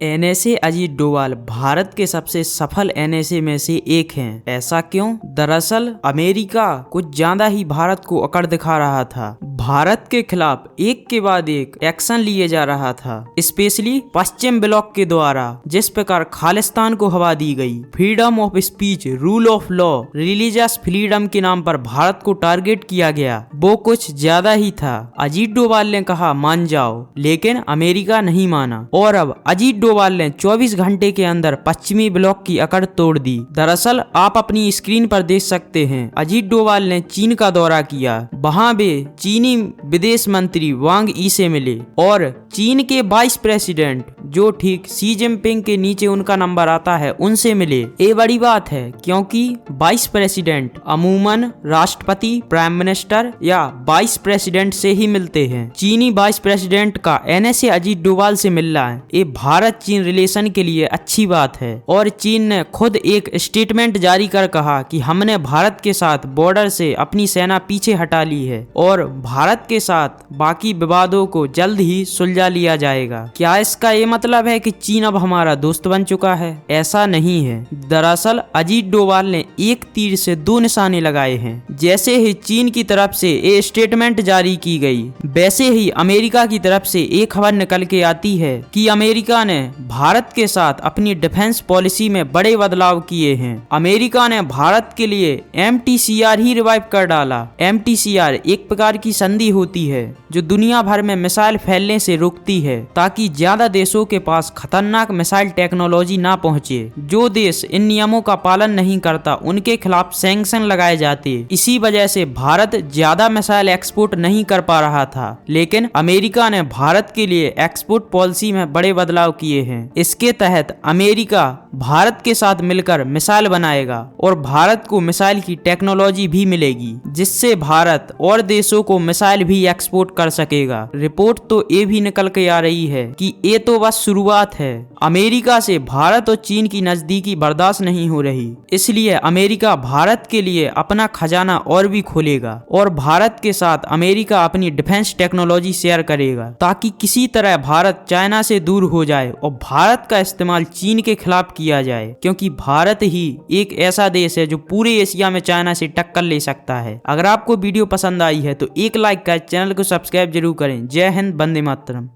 NSA Ajit Doval Bharat के सबसे सफल एनएसए में से एक हैं। ऐसा क्यों? दरअसल अमेरिका कुछ ज्यादा ही भारत को अकड़ दिखा रहा था। भारत के खिलाफ एक के बाद एक एक्शन लिए जा रहा था, स्पेशली पश्चिम ब्लॉक के द्वारा। जिस प्रकार खालिस्तान को हवा दी गई, freedom of speech, rule of law, religious freedom के नाम पर भारत को टारगेट किया गया, वो कुछ ज्यादा ही था। अजीत डोभाल ने कहा मान जाओ, लेकिन अमेरिका नहीं माना और अब अजीत डोभाल ने 24 घंटे के अंदर पश्चिमी ब्लॉक की अकड़ तोड़ दी। दरअसल आप अपनी स्क्रीन पर देख सकते हैं, अजीत डोभाल ने चीन का दौरा किया। वहां वे चीनी विदेश मंत्री वांग ई से मिले और चीन के वाइस प्रेसिडेंट, जो ठीक शी जिनपिंग के नीचे उनका नंबर आता है, उनसे मिले। ये बड़ी बात है क्योंकि वाइस प्रेसिडेंट अमूमन राष्ट्रपति, प्राइम मिनिस्टर या वाइस प्रेसिडेंट से ही मिलते हैं। चीनी वाइस प्रेसिडेंट का एनएसए अजीत डोभाल से मिलना है, ये भारत चीन रिलेशन के लिए अच्छी बात है। और चीन ने खुद एक स्टेटमेंट जारी कर कहा कि हमने भारत के साथ बॉर्डर से अपनी सेना पीछे हटा ली है और भारत के साथ बाकी विवादों को जल्द ही सुलझा लिया जाएगा। क्या इसका ये मतलब है कि चीन अब हमारा दोस्त बन चुका है? ऐसा नहीं है। दरअसल अजीत डोभाल ने एक तीर से दो निशाने लगाए हैं। जैसे ही चीन की तरफ से ये स्टेटमेंट जारी की गई, वैसे ही अमेरिका की तरफ से एक खबर निकल के आती है कि अमेरिका ने भारत के साथ अपनी डिफेंस पॉलिसी में बड़े बदलाव किए हैं। अमेरिका ने भारत के लिए MTCR ही रिवाइव कर डाला। MTCR एक प्रकार की संधि होती है जो दुनिया भर में मिसाइल फैलने से रोकती है, ताकि ज्यादा देशों के पास खतरनाक मिसाइल टेक्नोलॉजी ना पहुंचे। जो देश इन नियमों का पालन नहीं करता, उनके खिलाफ सैंक्शन लगाए जाते। इसी वजह से भारत ज्यादा मिसाइल एक्सपोर्ट नहीं कर पा रहा था, लेकिन अमेरिका ने भारत के लिए एक्सपोर्ट पॉलिसी में बड़े बदलाव किए हैं। इसके तहत अमेरिका भारत के साथ मिलकर मिसाइल बनाएगा और भारत को मिसाइल की टेक्नोलॉजी भी मिलेगी, जिससे भारत और देशों को मिसाइल भी एक्सपोर्ट कर सकेगा। रिपोर्ट तो ये भी निकल के आ रही है कि ये तो बस शुरुआत है। अमेरिका से भारत और चीन की नजदीकी बर्दाश्त नहीं हो रही, इसलिए अमेरिका भारत के लिए अपना खजाना और भी खोलेगा और भारत के साथ अमेरिका अपनी डिफेंस टेक्नोलॉजी शेयर करेगा, ताकि किसी तरह भारत चाइना से दूर हो जाए और भारत का इस्तेमाल चीन के खिलाफ किया जाए, क्योंकि भारत ही एक ऐसा देश है जो पूरे एशिया में चाइना से टक्कर ले सकता है। अगर आपको वीडियो पसंद आई है तो एक लाइक कर चैनल को सब्सक्राइब जरूर करें। जय हिंद, वंदे मातरम।